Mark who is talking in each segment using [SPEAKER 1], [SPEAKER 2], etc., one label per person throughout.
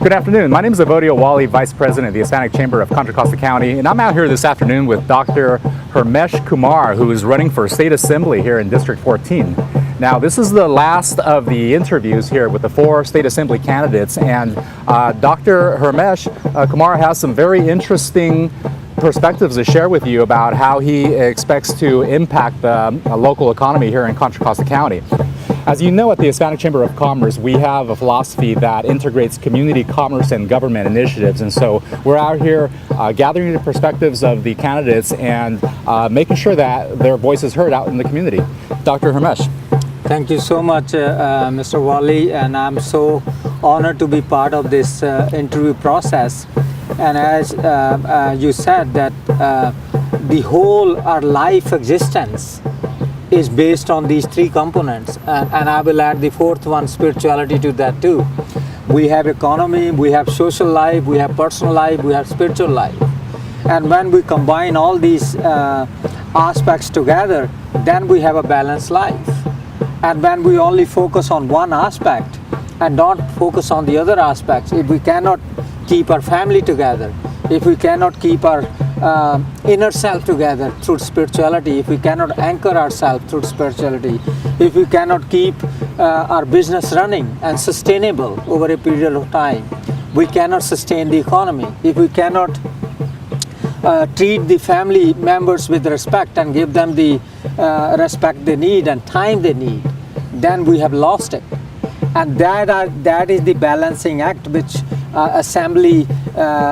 [SPEAKER 1] Good afternoon. My name is Evodio Walle, Vice President of the Hispanic Chamber of Contra Costa County, and I'm out here this afternoon with Dr. Harmesh Kumar, who is running for State Assembly here in District 14. Now, this is the last of the interviews here with the 4 State Assembly candidates, and Dr. Harmesh Kumar has some very interesting perspectives to share with you about how he expects to impact the local economy here in Contra Costa County. As you know, at the Hispanic Chamber of Commerce, we have a philosophy that integrates community commerce and government initiatives. And so we're out here gathering the perspectives of the candidates and making sure that their voice is heard out in the community. Dr. Harmesh.
[SPEAKER 2] Thank you so much, Mr. Walle, and I'm so honored to be part of this interview process. And as you said, that the whole our life existence is based on these 3 components, and I will add the 4th one, spirituality, to that too. We have economy, we have social life, we have personal life, we have spiritual life. And when we combine all these aspects together, then we have a balanced life. And when we only focus on one aspect and not focus on the other aspects, if we cannot keep our family together, if we cannot keep our inner self together through spirituality, if we cannot anchor ourselves through spirituality, if we cannot keep our business running and sustainable over a period of time, we cannot sustain the economy. If we cannot treat the family members with respect and give them the respect they need and time they need, then we have lost it. And that is the balancing act which assembly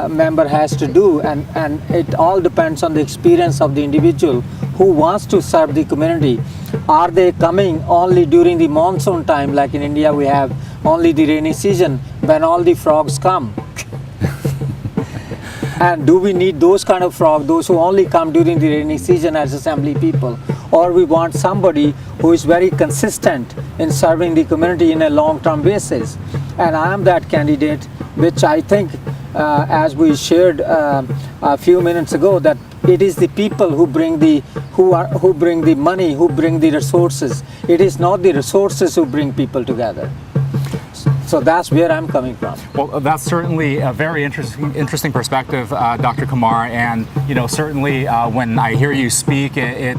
[SPEAKER 2] member has to do, and it all depends on the experience of the individual who wants to serve the community. Are they coming only during the monsoon time, like in India we have only the rainy season when all the frogs come? And do we need those kind of frogs, those who only come during the rainy season as assembly people? Or we want somebody who is very consistent in serving the community in a long-term basis? And I am that candidate, which I think, as we shared a few minutes ago, that it is the people who bring the money, who bring the resources. It is not the resources who bring people together. So that's where I'm coming from.
[SPEAKER 1] Well, that's certainly a very interesting perspective, Dr. Kumar. And certainly when I hear you speak, it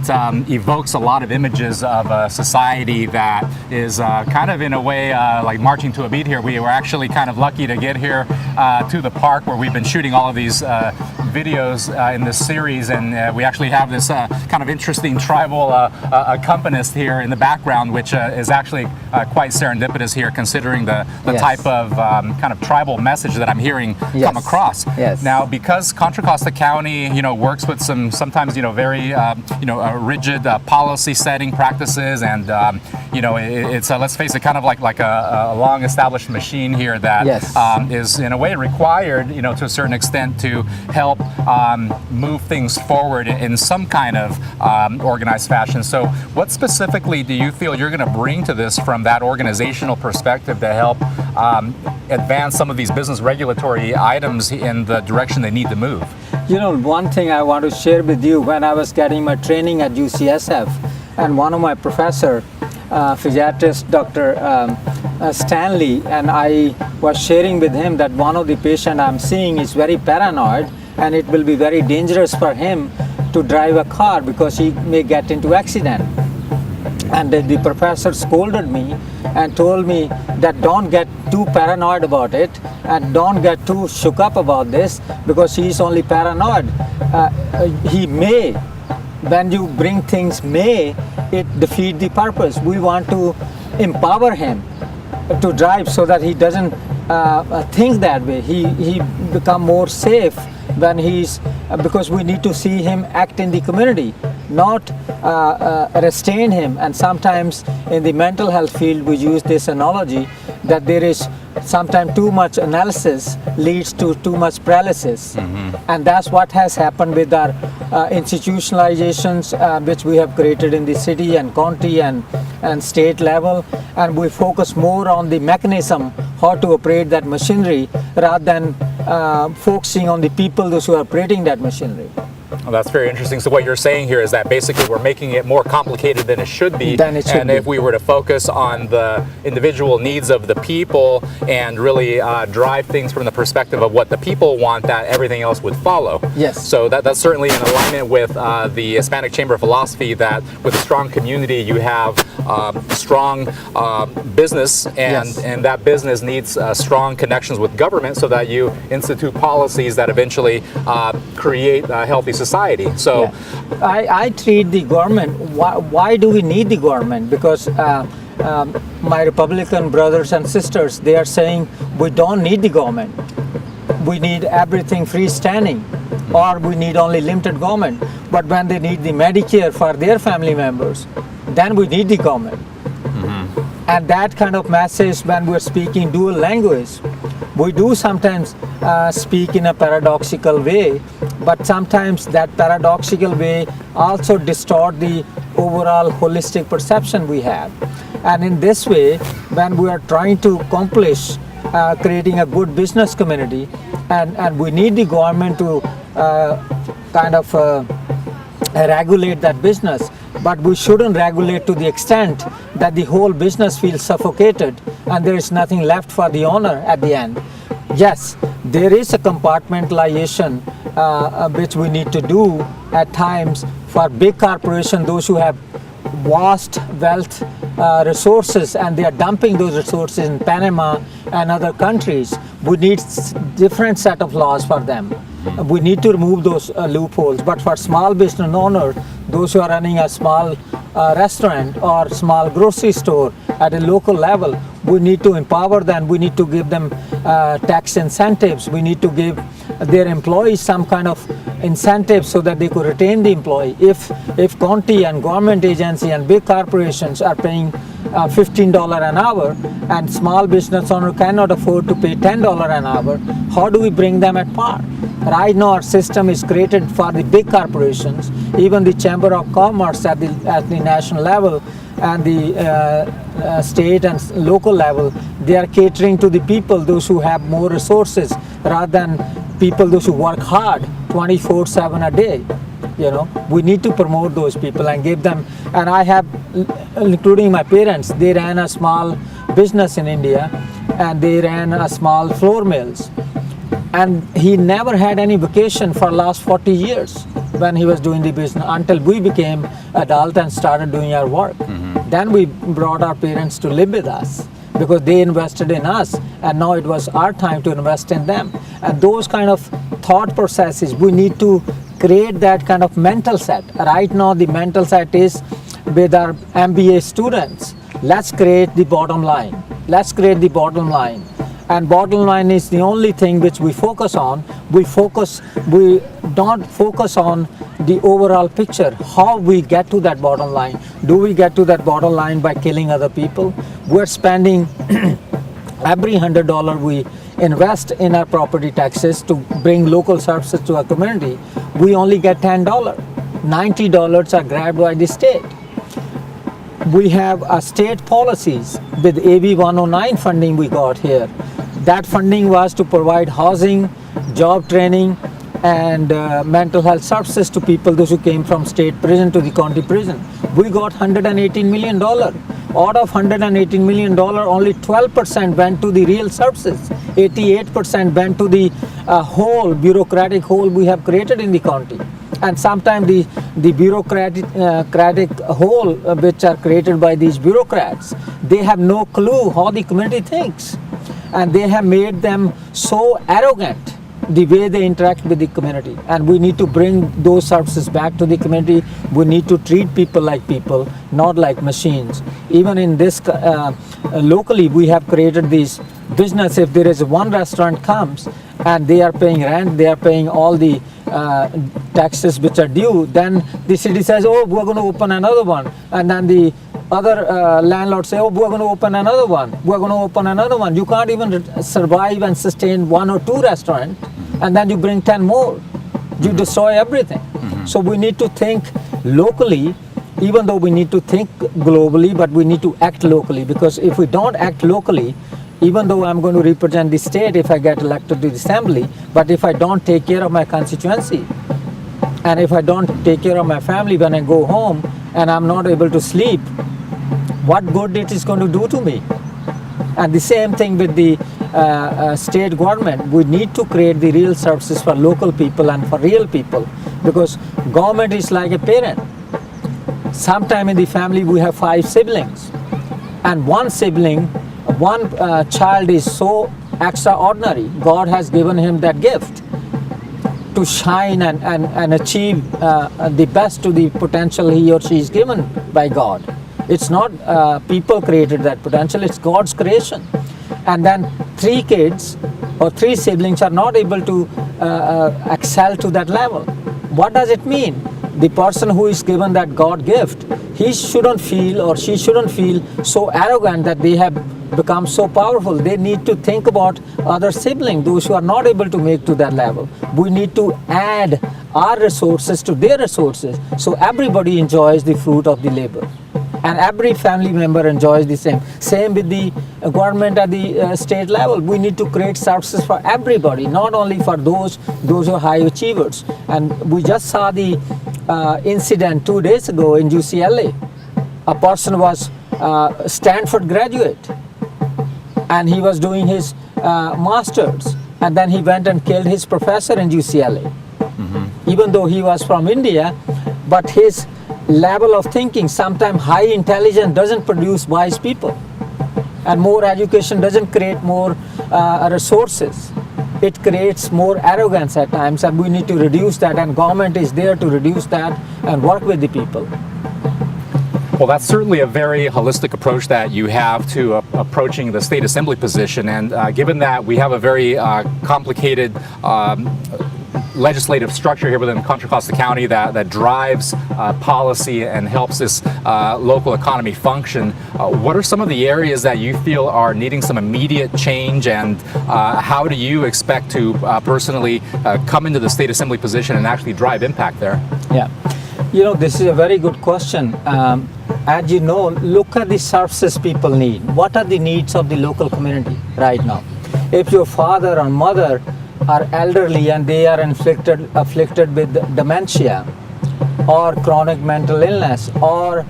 [SPEAKER 1] evokes a lot of images of a society that is kind of in a way like marching to a beat here. We were actually kind of lucky to get here to the park where we've been shooting all of these videos in this series, and we actually have this kind of interesting tribal accompanist here in the background, which is actually quite serendipitous here, considering the
[SPEAKER 2] Yes.
[SPEAKER 1] type of kind of tribal message that I'm hearing come across.
[SPEAKER 2] Yes.
[SPEAKER 1] Now, because Contra Costa County, works with some sometimes very rigid policy setting practices, and it's let's face it, kind of like a long established machine here that
[SPEAKER 2] Yes.
[SPEAKER 1] is in a way required, to a certain extent, to help move things forward in some kind of organized fashion. So, what specifically do you feel you're going to bring to this from that organizational perspective to help advance some of these business regulatory items in the direction they need to move?
[SPEAKER 2] One thing I want to share with you, when I was getting my training at UCSF, and one of my professor, physiatrist Dr. Stanley, and I was sharing with him that one of the patients I'm seeing is very paranoid, and it will be very dangerous for him to drive a car because he may get into accident. And the professor scolded me and told me that don't get too paranoid about it and don't get too shook up about this, because he's only paranoid. He may, when you bring things may, it defeat the purpose. We want to empower him to drive so that he doesn't think that way. He become more safe when because we need to see him act in the community, not restrain him. And sometimes in the mental health field we use this analogy that there is sometimes too much analysis leads to too much paralysis. And that's what has happened with our institutionalizations which we have created in the city and county and state level, and we focus more on the mechanism, how to operate that machinery, rather than focusing on the people, those who are operating that machinery.
[SPEAKER 1] Well, that's very interesting. So what you're saying here is that basically we're making it more complicated than it should be. And if we were to focus on the individual needs of the people and really drive things from the perspective of what the people want, that everything else would follow.
[SPEAKER 2] Yes.
[SPEAKER 1] So that's certainly in alignment with the Hispanic Chamber philosophy, that with a strong community you have strong business, and that business needs strong connections with government so that you institute policies that eventually create a healthy society. So
[SPEAKER 2] I treat the government, why do we need the government? Because my Republican brothers and sisters, they are saying we don't need the government. We need everything freestanding, or we need only limited government. But when they need the Medicare for their family members, then we need the government. And that kind of message, when we're speaking dual language, we do sometimes speak in a paradoxical way, but sometimes that paradoxical way also distort the overall holistic perception we have. And in this way, when we are trying to accomplish creating a good business community, and we need the government to regulate that business, but we shouldn't regulate to the extent that the whole business feels suffocated and there is nothing left for the owner at the end. Yes, there is a compartmentalization which we need to do at times for big corporations, those who have vast wealth resources, and they are dumping those resources in Panama and other countries. We need different set of laws for them. We need to remove those loopholes. But for small business owners, those who are running a small restaurant or small grocery store at a local level, we need to empower them. We need to give them tax incentives. We need to give their employees some kind of incentive so that they could retain the employee. If county and government agency and big corporations are paying $15 an hour and small business owner cannot afford to pay $10 an hour, how do we bring them at par? Right now our system is created for the big corporations. Even the Chamber of Commerce at the national level and the state and local level, they are catering to the people, those who have more resources, rather than people those who work hard 24/7 a day. You know, we need to promote those people and give them. And I have, including my parents, they ran a small business in India, and they ran a small flour mills, and he never had any vacation for last 40 years when he was doing the business, until we became adult and started doing our work. Then we brought our parents to live with us because they invested in us, and now it was our time to invest in them. And those kind of thought processes, we need to create that kind of mental set. Right now the mental set is with our MBA students. Let's create the bottom line. Let's create the bottom line. And bottom line is the only thing which we focus on. We don't focus on the overall picture, how we get to that bottom line. Do we get to that bottom line by killing other people? We're spending every $100 we invest in our property taxes to bring local services to our community, we only get $10. $90 are grabbed by the state. We have state policies with AB 109 funding we got here. That funding was to provide housing, job training, and mental health services to people, those who came from state prison to the county prison. We got $118 million. Out of $118 million, only 12% went to the real services. 88% went to the whole bureaucratic hole we have created in the county. And sometimes the bureaucratic hole which are created by these bureaucrats, they have no clue how the community thinks. And they have made them so arrogant the way they interact with the community. And we need to bring those services back to the community. We need to treat people like people, not like machines. Even in this, locally we have created these business. If there is one restaurant comes and they are paying rent, they are paying all the taxes which are due, then the city says, oh, we're going to open another one. And then the other landlords say, oh, we're going to open another one. We're going to open another one. You can't even survive and sustain 1 or 2 restaurants, and then you bring 10 more. You destroy everything. So we need to think locally, even though we need to think globally, but we need to act locally, because if we don't act locally, even though I'm going to represent the state if I get elected to the assembly, but if I don't take care of my constituency And if I don't take care of my family when I go home and I'm not able to sleep, what good it is going to do to me? And the same thing with the state government. We need to create the real services for local people and for real people, because government is like a parent. Sometime in the family we have 5 siblings, and one child is so extraordinary. God has given him that gift to shine and achieve the best to the potential he or she is given by God. It's not people created that potential, it's God's creation. And then 3 kids or 3 siblings are not able to excel to that level. What does it mean? The person who is given that God gift, he shouldn't feel or she shouldn't feel so arrogant that they have become so powerful. They need to think about other siblings, those who are not able to make to that level. We need to add our resources to their resources so everybody enjoys the fruit of the labor. And every family member enjoys the same. Same with the government at the state level. We need to create services for everybody, not only for those who are high achievers. And we just saw the incident 2 days ago in UCLA. A person was Stanford graduate, and he was doing his master's, and then he went and killed his professor in UCLA. Even though he was from India, but his level of thinking, sometimes high intelligence doesn't produce wise people, and more education doesn't create more resources. It creates more arrogance at times, and we need to reduce that, and government is there to reduce that and work with the people.
[SPEAKER 1] Well, that's certainly a very holistic approach that you have to approaching the state assembly position, and given that we have a very complicated legislative structure here within Contra Costa County that drives policy and helps this local economy function. What are some of the areas that you feel are needing some immediate change, and how do you expect to personally come into the state assembly position and actually drive impact there?
[SPEAKER 2] Yeah, this is a very good question. As you know, look at the services people need. What are the needs of the local community right now? If your father or mother are elderly and they are afflicted with dementia or chronic mental illness or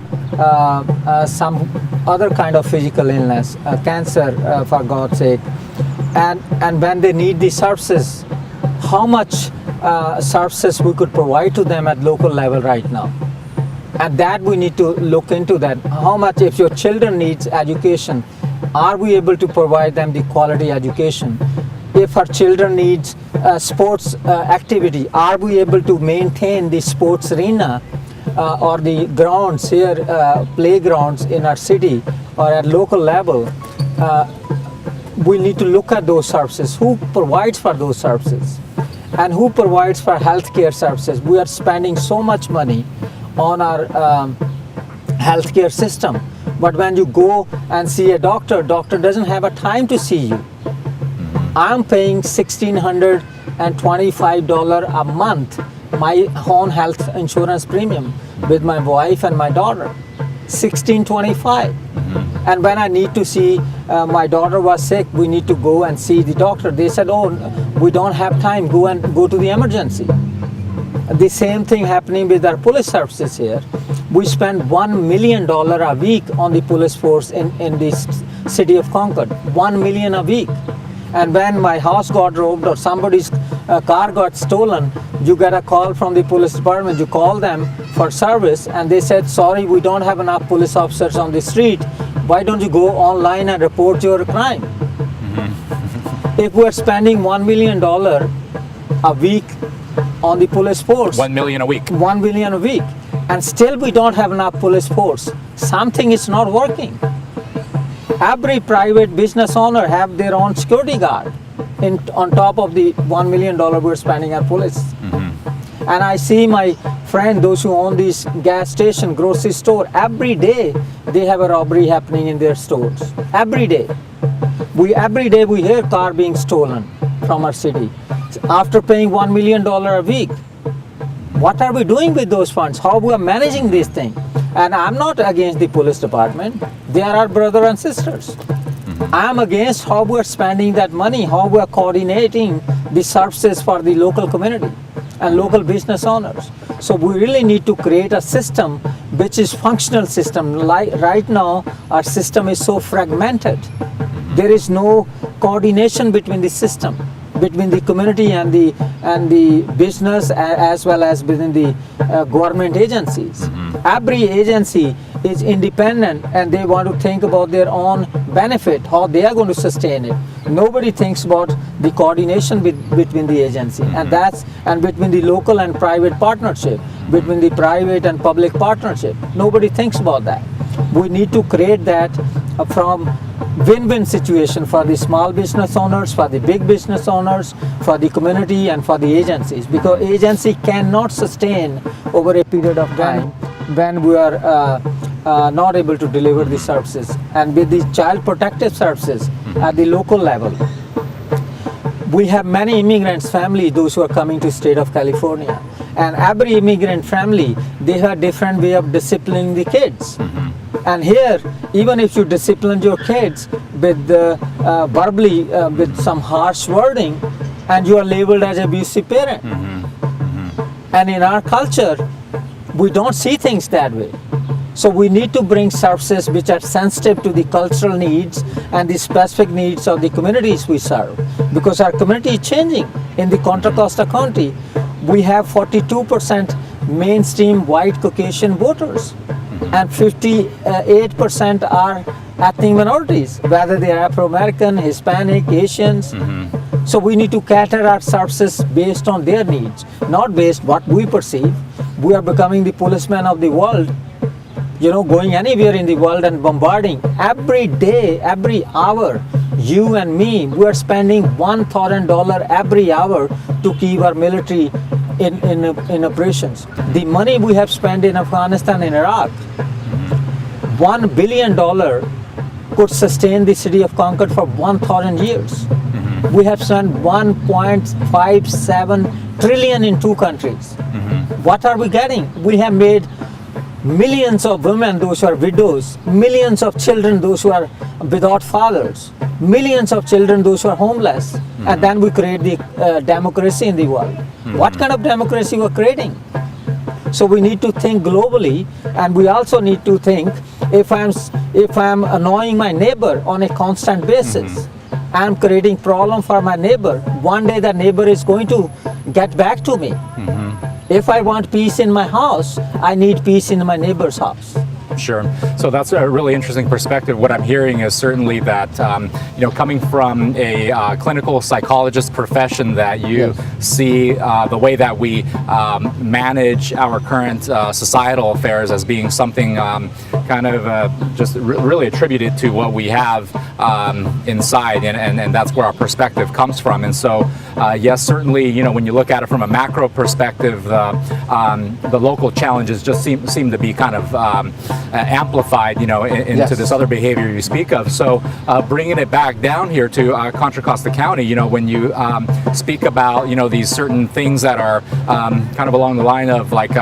[SPEAKER 2] some other kind of physical illness, cancer for God's sake, and when they need the services, how much services we could provide to them at local level right now? And that we need to look into that. How much, if your children needs education, are we able to provide them the quality education? If our children needs sports activity, are we able to maintain the sports arena or the grounds here, playgrounds in our city or at local level? We need to look at those services. Who provides for those services? And who provides for healthcare services? We are spending so much money on our healthcare system, but when you go and see a doctor doesn't have a time to see you. I'm paying $1,625 a month, my own health insurance premium with my wife and my daughter, $1,625. And when I need to see, my daughter was sick, we need to go and see the doctor. They said, oh, we don't have time, go to the emergency. The same thing happening with our police services here. We spend $1 million a week on the police force in this city of Concord, $1 million a week. And when my house got robbed or somebody's car got stolen, you get a call from the police department, you call them for service, and they said, sorry, we don't have enough police officers on the street. Why don't you go online and report your crime? If we're spending $1 million a week on the police force.
[SPEAKER 1] $1 million a week.
[SPEAKER 2] $1 million a week. And still we don't have enough police force. Something is not working. Every private business owner have their own security guard on top of the $1 million we're spending on police. And I see my friend, those who own these gas station, grocery store, every day they have a robbery happening in their stores. Every day. Every day we hear car being stolen from our city. After paying $1 million a week, what are we doing with those funds? How we are managing this thing? And I'm not against the police department. They are our brothers and sisters. I'm against how we are spending that money, how we are coordinating the services for the local community and local business owners. So we really need to create a system which is functional system. Like right now, our system is so fragmented. There is no coordination between the system, between the community and the business, as well as within the government agencies. Every agency is independent and they want to think about their own benefit, how they are going to sustain it. Nobody thinks about the coordination between the agency, and between the local and private partnership, between the private and public partnership. Nobody thinks about that. We need to create that from win-win situation for the small business owners, for the big business owners, for the community, and for the agencies, because agency cannot sustain over a period of time when we are not able to deliver the services. And with the child protective services at the local level, we have many immigrants family, those who are coming to state of California, and every immigrant family, they have different way of disciplining the kids. And here, even if you discipline your kids with verbally with some harsh wording, and you are labeled as abusive parent. And in our culture, we don't see things that way. So we need to bring services which are sensitive to the cultural needs and the specific needs of the communities we serve, because our community is changing. In the Contra Costa County, we have 42% mainstream white Caucasian voters, and 58% are ethnic minorities, whether they are Afro-American, Hispanic, Asians. So we need to cater our services based on their needs, not based what we perceive. We are becoming the policeman of the world, going anywhere in the world and bombarding. Every day, every hour, you and me, we are spending $1,000 every hour to keep our military in operations. The money we have spent in Afghanistan and Iraq, $1 billion could sustain the city of Concord for 1,000 years. We have spent 1.57 trillion in two countries. What are we getting? We have made millions of women, those who are widows, millions of children, those who are without fathers, millions of children, those who are homeless, and then we create the democracy in the world. What kind of democracy we're creating? So we need to think globally, and we also need to think, if I'm annoying my neighbor on a constant basis, I'm creating problem for my neighbor. One day that neighbor is going to get back to me. If I want peace in my house, I need peace in my neighbor's house.
[SPEAKER 1] Sure. So that's a really interesting perspective. What I'm hearing is certainly that, coming from a clinical psychologist profession, that you see the way that we manage our current societal affairs as being something just really attributed to what we have inside, and that's where our perspective comes from. And so, yes, certainly, when you look at it from a macro perspective, the local challenges just seem to be kind of amplified, into this other behavior you speak of. So bringing it back down here to Contra Costa County, when you speak about, these certain things that are kind of along the line of like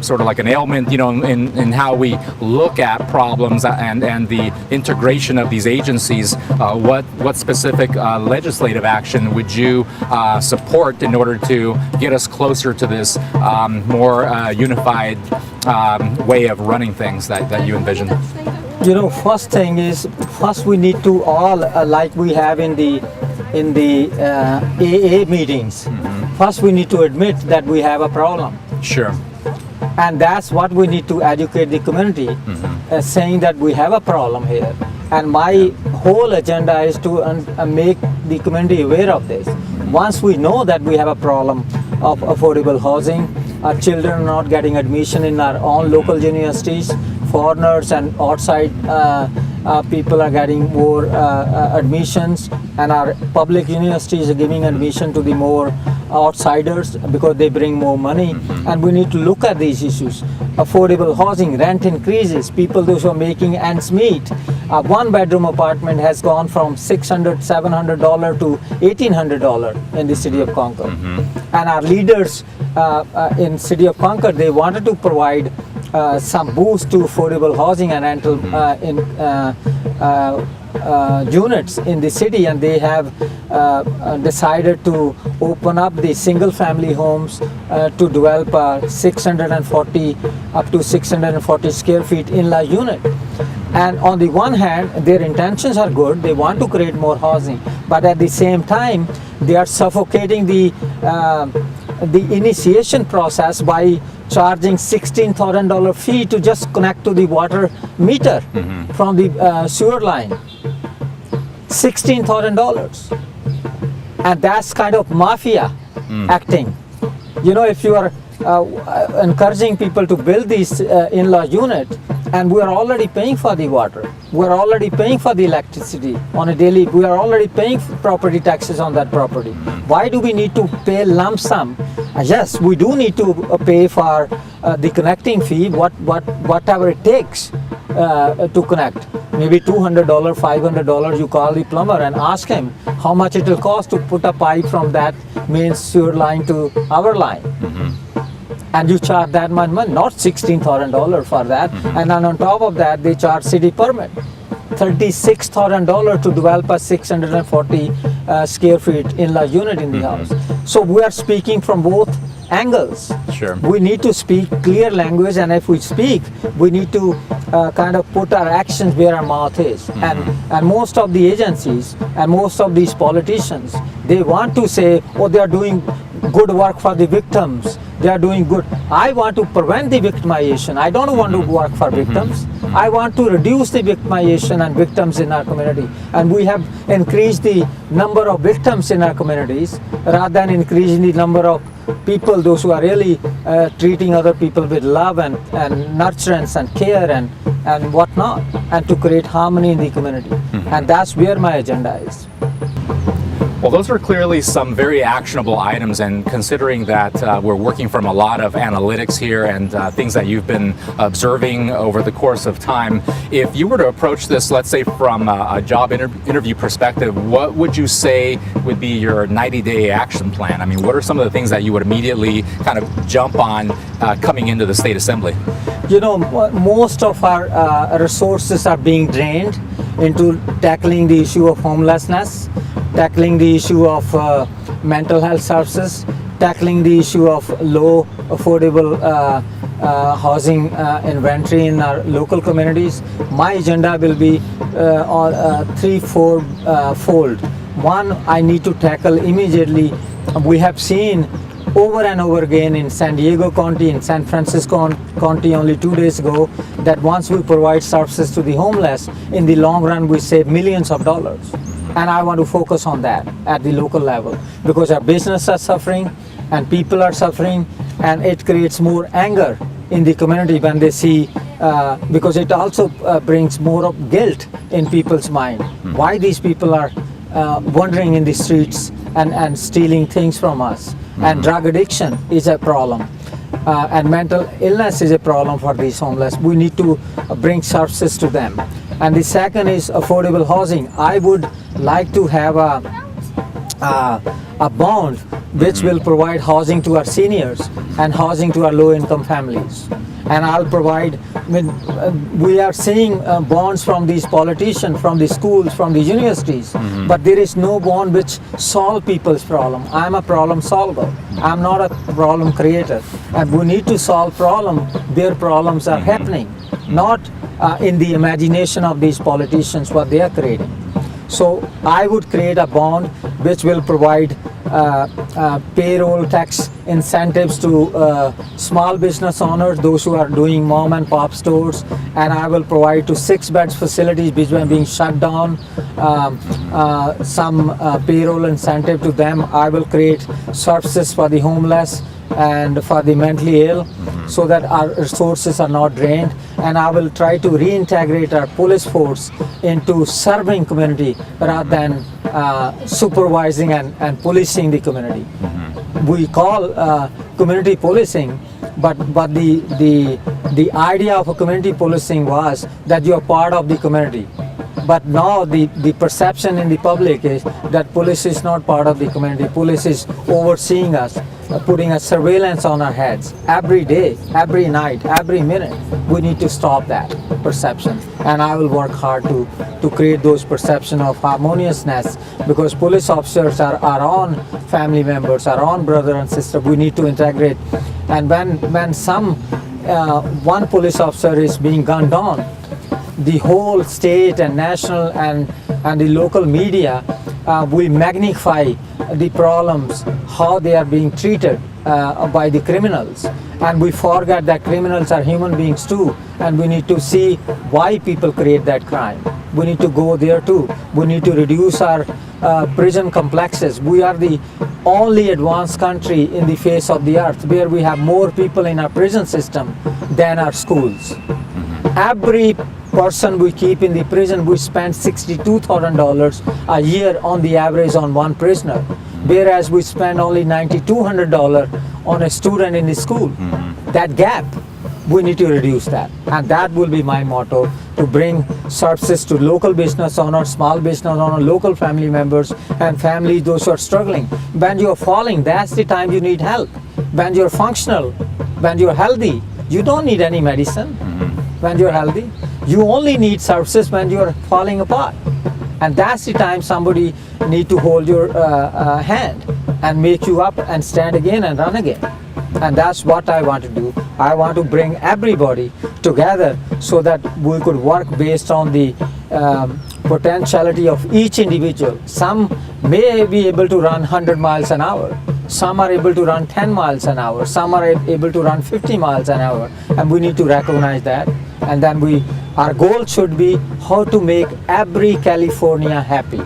[SPEAKER 1] sort of like an ailment, in how we look at problems and the integration of these agencies, what specific legislative action would you support in order to get us closer to this more unified way of running things that you envision?
[SPEAKER 2] First thing is, we need to all, like we have in the AA meetings, first we need to admit that we have a problem.
[SPEAKER 1] Sure.
[SPEAKER 2] And that's what we need to educate the community, saying that we have a problem here. And my whole agenda is to make the community aware of this. Once we know that we have a problem of affordable housing, our children are not getting admission in our own local universities, foreigners and outside people are getting more admissions, and our public universities are giving admission to the more outsiders because they bring more money. And we need to look at these issues. Affordable housing, rent increases, people those who are making ends meet. A one-bedroom apartment has gone from $600, $700 to $1,800 in the city of Concord. And our leaders in city of Concord, they wanted to provide some boost to affordable housing and rental units in the city, and they have decided to open up the single family homes to develop 640 up to 640 square feet in-law unit. And on the one hand, their intentions are good, they want to create more housing, but at the same time they are suffocating the initiation process by charging $16,000 fee to just connect to the water meter from the sewer line. $16,000. And that's kind of mafia acting. You know, if you are encouraging people to build these in-law unit, and we are already paying for the water, we are already paying for the electricity on a daily, we are already paying property taxes on that property. Why do we need to pay lump sum? Yes, we do need to pay for the connecting fee, whatever it takes to connect. Maybe $200, $500, you call the plumber and ask him how much it will cost to put a pipe from that main sewer line to our line. And you charge that much money, not $16,000 for that. And then on top of that, they charge city permit, $36,000 to develop a 640 square feet in-law unit in the house. So we are speaking from both angles.
[SPEAKER 1] Sure.
[SPEAKER 2] We need to speak clear language, and if we speak, we need to kind of put our actions where our mouth is. And most of the agencies and most of these politicians, they want to say, oh, they are doing good work for the victims. They are doing good. I want to prevent the victimization. I don't want to work for victims. I want to reduce the victimization and victims in our community. And we have increased the number of victims in our communities rather than increasing the number of people, those who are really treating other people with love and nurturance and care and whatnot, and to create harmony in the community. And that's where my agenda is.
[SPEAKER 1] Well, those are clearly some very actionable items, and considering that we're working from a lot of analytics here and things that you've been observing over the course of time, if you were to approach this, let's say from a job interview perspective, what would you say would be your 90-day action plan? I mean, what are some of the things that you would immediately kind of jump on coming into the State Assembly?
[SPEAKER 2] You know, most of our resources are being drained into tackling the issue of homelessness, tackling the issue of mental health services, tackling the issue of low affordable housing inventory in our local communities. My agenda will be fold. One, I need to tackle immediately. We have seen over and over again in San Diego County, in San Francisco County only 2 days ago, that once we provide services to the homeless, in the long run we save millions of dollars. And I want to focus on that at the local level, because our businesses are suffering and people are suffering, and it creates more anger in the community when they see, because it also brings more of guilt in people's mind. Why these people are wandering in the streets and stealing things from us. And drug addiction is a problem. And mental illness is a problem for these homeless. We need to bring services to them. And the second is affordable housing. I would like to have a bond which will provide housing to our seniors and housing to our low-income families. And I'll provide, we are seeing bonds from these politicians, from the schools, from the universities, but there is no bond which solve people's problem. I'm a problem solver. I'm not a problem creator. And we need to solve problems where problems are happening, not in the imagination of these politicians, what they are creating. So I would create a bond which will provide payroll tax incentives to small business owners, those who are doing mom and pop stores, and I will provide to 6-bed facilities which are being shut down some payroll incentive to them. I will create services for the homeless and for the mentally ill, so that our resources are not drained, and I will try to reintegrate our police force into serving community rather than supervising and policing the community. We call community policing, but the idea of a community policing was that you are part of the community. But now the perception in the public is that police is not part of the community. Police is overseeing us, putting a surveillance on our heads every day, every night, every minute. We need to stop that. perception, and I will work hard to create those perception of harmoniousness, because police officers are our own family members, our own brother and sister. We need to integrate, and when one police officer is being gunned down, the whole state and national and the local media will magnify the problems, how they are being treated by the criminals, and we forget that criminals are human beings too, and we need to see why people create that crime. We need to go there too. We need to reduce our prison complexes. We are the only advanced country in the face of the earth where we have more people in our prison system than our schools. Every person we keep in the prison, we spend $62,000 a year on the average on one prisoner, whereas we spend only $9,200 on a student in the school. That gap, we need to reduce that, and that will be my motto, to bring services to local business owners, small business owners, local family members and families, those who are struggling. When you are falling, that's the time you need help. When you're functional, when you're healthy, you don't need any medicine. When you're healthy, you only need services when you're falling apart, and that's the time somebody need to hold your hand and make you up and stand again and run again. And that's what I want to do. I want to bring everybody together so that we could work based on the potentiality of each individual. Some may be able to run 100 miles an hour. Some are able to run 10 miles an hour. Some are able to run 50 miles an hour. And we need to recognize that. And then our goal should be how to make every California happy.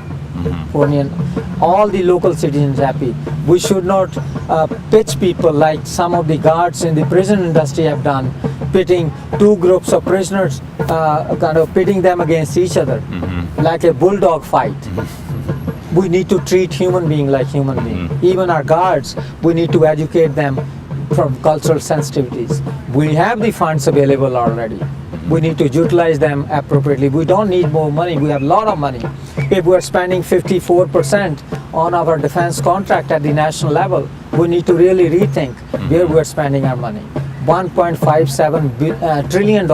[SPEAKER 2] All the local citizens happy. We should not pitch people like some of the guards in the prison industry have done, pitting two groups of prisoners, kind of pitting them against each other, like a bulldog fight. We need to treat human being like human being. Even our guards, we need to educate them from cultural sensitivities. We have the funds available already. We need to utilize them appropriately. We don't need more money. We have a lot of money. If we're spending 54% on our defense contract at the national level, we need to really rethink where we're spending our money. $1.57 trillion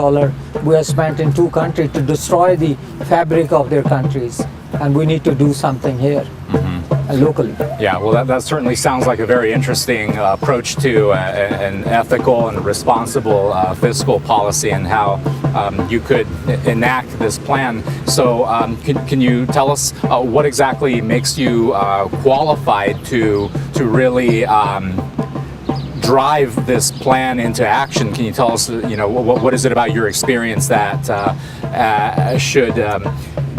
[SPEAKER 2] we have spent in two countries to destroy the fabric of their countries, and we need to do something here. Locally.
[SPEAKER 1] Yeah, well, that certainly sounds like a very interesting approach to an ethical and responsible fiscal policy, and how you could enact this plan. So can you tell us what exactly makes you qualified to really drive this plan into action? Can you tell us, what is it about your experience that should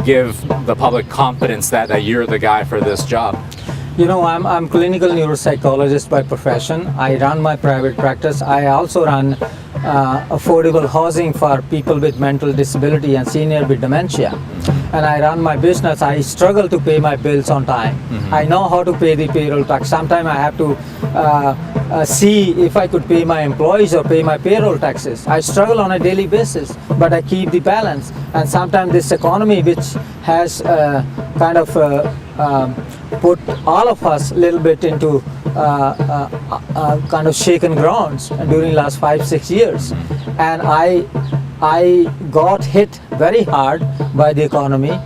[SPEAKER 1] give the public confidence that you're the guy for this job?
[SPEAKER 2] I'm clinical neuropsychologist by profession. I run my private practice. I also run affordable housing for people with mental disability and senior with dementia. And I run my business. I struggle to pay my bills on time. I know how to pay the payroll tax. Sometimes I have to see if I could pay my employees or pay my payroll taxes. I struggle on a daily basis, but I keep the balance. And sometimes this economy, which has kind of put all of us a little bit into kind of shaken grounds during last 5-6 years, and I got hit very hard by the economy,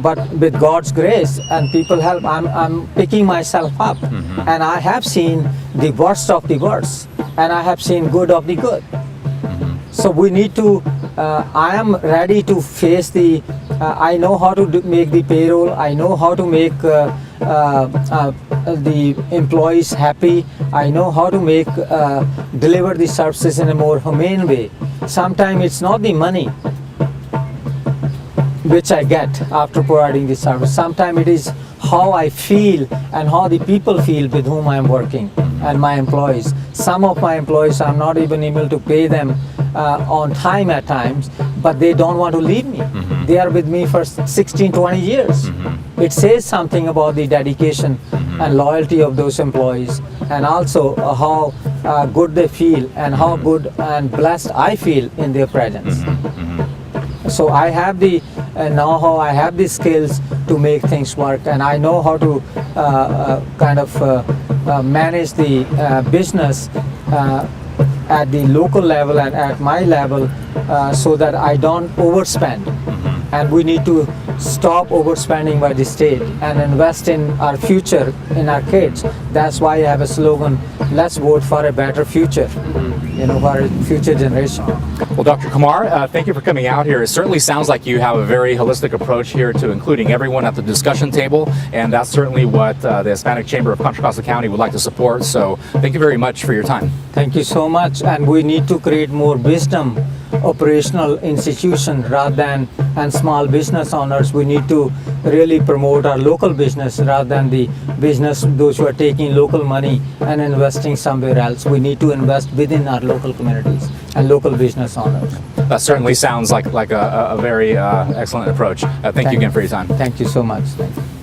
[SPEAKER 2] but with God's grace and people help, I'm picking myself up, and I have seen the worst of the worst, and I have seen good of the good. So we need to, I am ready to face the, I know how to make the payroll, I know how to make the employees happy, I know how to make, deliver the services in a more humane way. Sometimes it's not the money which I get after providing the service. Sometimes it is how I feel and how the people feel with whom I am working and my employees. Some of my employees, I'm not even able to pay them on time at times, but they don't want to leave me. They are with me for 16-20 years. It says something about the dedication and loyalty of those employees, and also how good they feel and how good and blessed I feel in their presence. So I have the know-how, I have the skills to make things work, and I know how to kind of manage the business at the local level and at my level so that I don't overspend. And we need to stop overspending by the state and invest in our future, in our kids. That's why I have a slogan, let's vote for a better future, for a future generation.
[SPEAKER 1] Well, Dr. Kumar, thank you for coming out here. It certainly sounds like you have a very holistic approach here to including everyone at the discussion table, and that's certainly what the Hispanic Chamber of Contra Costa County would like to support. So thank you very much for your time.
[SPEAKER 2] Thank you so much, and we need to create more wisdom operational institution rather than and small business owners. We need to really promote our local business rather than the business those who are taking local money and investing somewhere else. We need to invest within our local communities and local business owners.
[SPEAKER 1] That certainly sounds like a very excellent approach. Thank you again for your time.
[SPEAKER 2] Thank you so much. Thank you.